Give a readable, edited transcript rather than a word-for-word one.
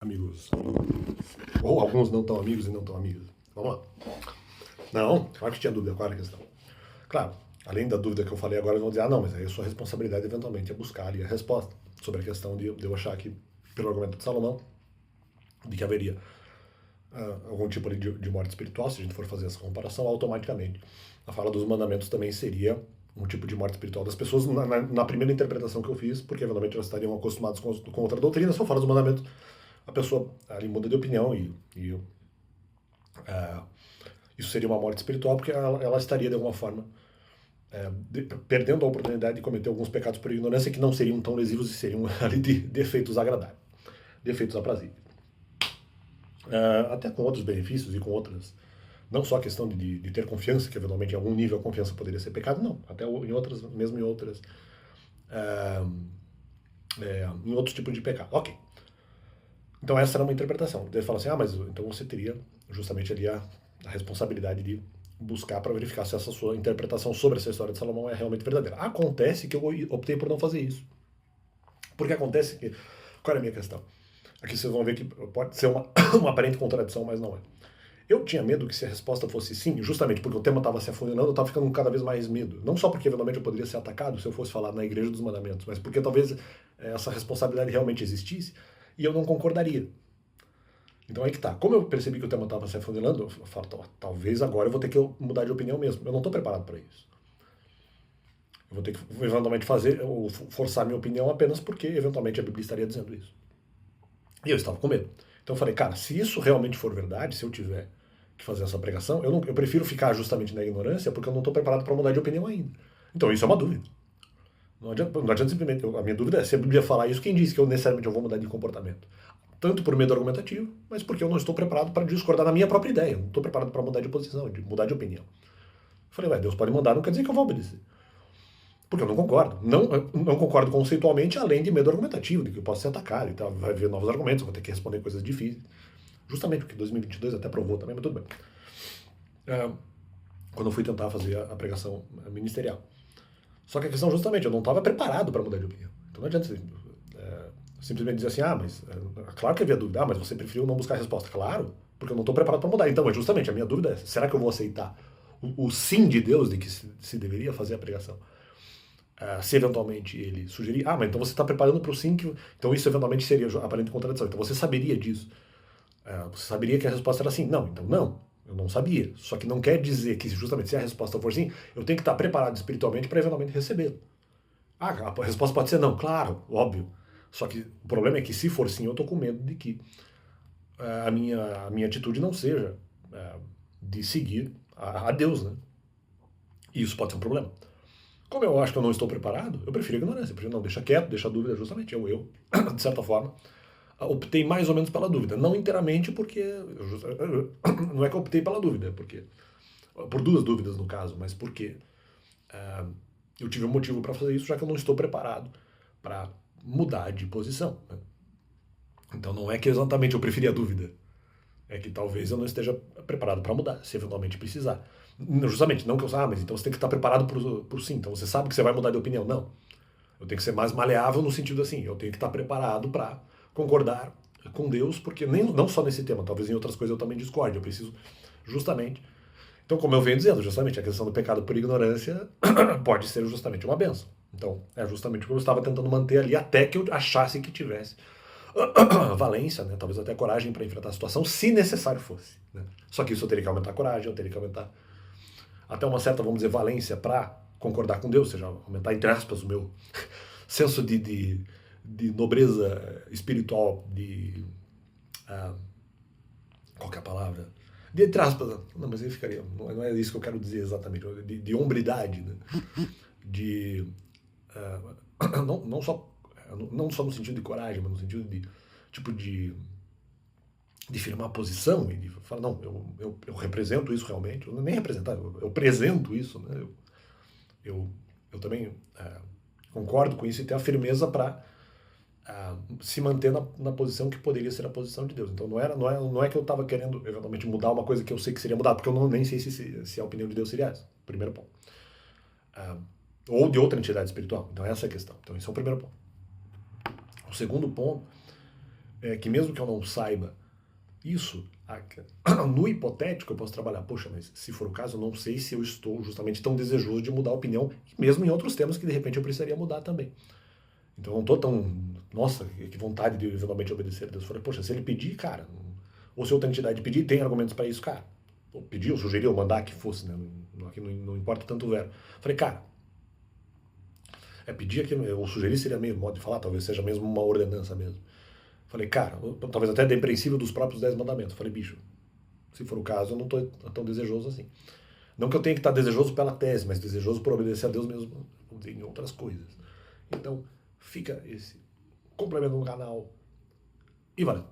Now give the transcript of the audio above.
Amigos. Ou alguns não tão amigos e não tão amigos. Vamos lá. Não, claro que tinha dúvida, qual era a questão? Claro, além da dúvida que eu falei agora, eles vão dizer, ah não, mas aí a sua responsabilidade eventualmente é buscar ali a resposta sobre a questão de eu achar que, pelo argumento de Salomão, de que haveria algum tipo ali de morte espiritual, se a gente for fazer essa comparação, automaticamente a fala dos mandamentos também seria um tipo de morte espiritual das pessoas na primeira interpretação que eu fiz, porque eventualmente elas estariam acostumadas com outra doutrina, se eu falo dos mandamentos, a pessoa ali muda de opinião e isso seria uma morte espiritual, porque ela estaria de alguma forma perdendo a oportunidade de cometer alguns pecados por ignorância que não seriam tão lesivos e seriam ali de defeitos agradáveis, defeitos aprazíveis. Até com outros benefícios e com outras. Não só a questão de ter confiança, que eventualmente em algum nível a confiança poderia ser pecado, não. Até em outras, mesmo em outras. Em outros tipos de pecado. Ok. Então essa era uma interpretação. Ele fala assim, ah, mas então você teria justamente ali a responsabilidade de buscar para verificar se essa sua interpretação sobre essa história de Salomão é realmente verdadeira. Acontece que eu optei por não fazer isso. Porque acontece que... Qual é a minha questão? Aqui vocês vão ver que pode ser uma aparente contradição, mas não é. Eu tinha medo que se a resposta fosse sim, justamente porque o tema estava se afunilando, eu estava ficando com cada vez mais medo. Não só porque eventualmente eu poderia ser atacado se eu fosse falar na Igreja dos Mandamentos, mas porque talvez essa responsabilidade realmente existisse e eu não concordaria. Então aí que tá. Como eu percebi que o tema estava se afunilando, eu falo, talvez agora eu vou ter que mudar de opinião mesmo. Eu não estou preparado para isso. Eu vou ter que eventualmente fazer, ou forçar minha opinião apenas porque eventualmente a Bíblia estaria dizendo isso. E eu estava com medo. Então eu falei, cara, se isso realmente for verdade, se eu tiver que fazer essa pregação, eu prefiro ficar justamente na ignorância porque eu não estou preparado para mudar de opinião ainda. Então isso é uma dúvida. Não adianta simplesmente. A minha dúvida é se a Bíblia falar isso, quem disse que eu necessariamente eu vou mudar de comportamento? Tanto por medo argumentativo, mas porque eu não estou preparado para discordar da minha própria ideia. Eu não estou preparado para mudar de posição, de mudar de opinião. Eu falei, Deus pode mandar, não quer dizer que eu vou obedecer. Porque eu não concordo. Não concordo conceitualmente, além de medo argumentativo, de que eu posso ser atacado e tal. Vai haver novos argumentos, eu vou ter que responder coisas difíceis. Justamente porque 2022 até provou também, mas tudo bem. Quando eu fui tentar fazer a pregação ministerial. Só que a questão, justamente, eu não estava preparado para mudar de opinião. Então não adianta simplesmente dizer assim, mas claro que havia dúvida, mas você preferiu não buscar a resposta. Claro, porque eu não estou preparado para mudar. Então, é justamente, a minha dúvida é, será que eu vou aceitar o sim de Deus de que se deveria fazer a pregação? Se eventualmente ele sugerir, mas então você está preparando para o sim, então isso eventualmente seria aparente contradição. Então você saberia disso. Você saberia que a resposta era sim. Não, então não. Eu não sabia. Só que não quer dizer que justamente se a resposta for sim, eu tenho que estar preparado espiritualmente para eventualmente recebê-la. A resposta pode ser não, claro, óbvio. Só que o problema é que se for sim, eu estou com medo de que a minha atitude não seja de seguir a Deus, né? E isso pode ser um problema. Como eu acho que eu não estou preparado, eu prefiro ignorância. Eu prefiro não, deixa quieto, deixa a dúvida justamente. De certa forma, optei mais ou menos pela dúvida. Não inteiramente porque... Não é que eu optei pela dúvida, porque... Por duas dúvidas no caso, mas porque eu tive um motivo para fazer isso, já que eu não estou preparado para mudar de posição. Né? Então não é que exatamente eu preferi a dúvida. É que talvez eu não esteja preparado para mudar, se eventualmente precisar. Justamente, não que eu mas então você tem que estar preparado para o sim. Então você sabe que você vai mudar de opinião. Não. Eu tenho que ser mais maleável no sentido assim, eu tenho que estar preparado para concordar com Deus, porque não só nesse tema, talvez em outras coisas eu também discorde. Eu preciso justamente... Então, como eu venho dizendo, justamente a questão do pecado por ignorância pode ser justamente uma benção. Então, é justamente o que eu estava tentando manter ali até que eu achasse que tivesse valência, né? Talvez até coragem para enfrentar a situação, se necessário fosse. Né? Só que isso eu teria que aumentar a coragem, eu teria que aumentar até uma certa, vamos dizer, valência para concordar com Deus, ou seja, aumentar, entre aspas, o meu senso de nobreza espiritual, qual que é a palavra? De entre aspas, não, mas aí ficaria, não é isso que eu quero dizer exatamente, de hombridade, né? De não só no sentido de coragem, mas no sentido de tipo de firmar a posição e de falar, não, eu represento isso realmente, eu nem representar, eu apresento isso, né? Eu também concordo com isso e ter a firmeza para se manter na posição que poderia ser a posição de Deus. Então não é que eu estava querendo eventualmente mudar uma coisa que eu sei que seria mudar, porque eu nem sei se a opinião de Deus seria essa, primeiro ponto. Ou de outra entidade espiritual. Então essa é a questão. Então esse é o primeiro ponto. O segundo ponto é que mesmo que eu não saiba isso, no hipotético eu posso trabalhar, poxa, mas se for o caso, eu não sei se eu estou justamente tão desejoso de mudar a opinião, mesmo em outros temas que de repente eu precisaria mudar também. Então eu não estou tão, nossa, que vontade de eventualmente obedecer a Deus. Eu falei, poxa, se ele pedir, cara, ou se outra entidade pedir, tem argumentos para isso, cara. Ou pedir, ou sugerir, ou mandar que fosse, né? Aqui não importa tanto o verbo. Falei, cara, pedir aqui, ou sugerir seria meio modo de falar, talvez seja mesmo uma ordenança mesmo. Falei, cara, talvez até depreensivo dos próprios 10 mandamentos. Falei, bicho, se for o caso, eu não estou tão desejoso assim. Não que eu tenha que estar desejoso pela tese, mas desejoso por obedecer a Deus mesmo, vamos dizer, em outras coisas. Então, fica esse complemento no canal e valeu!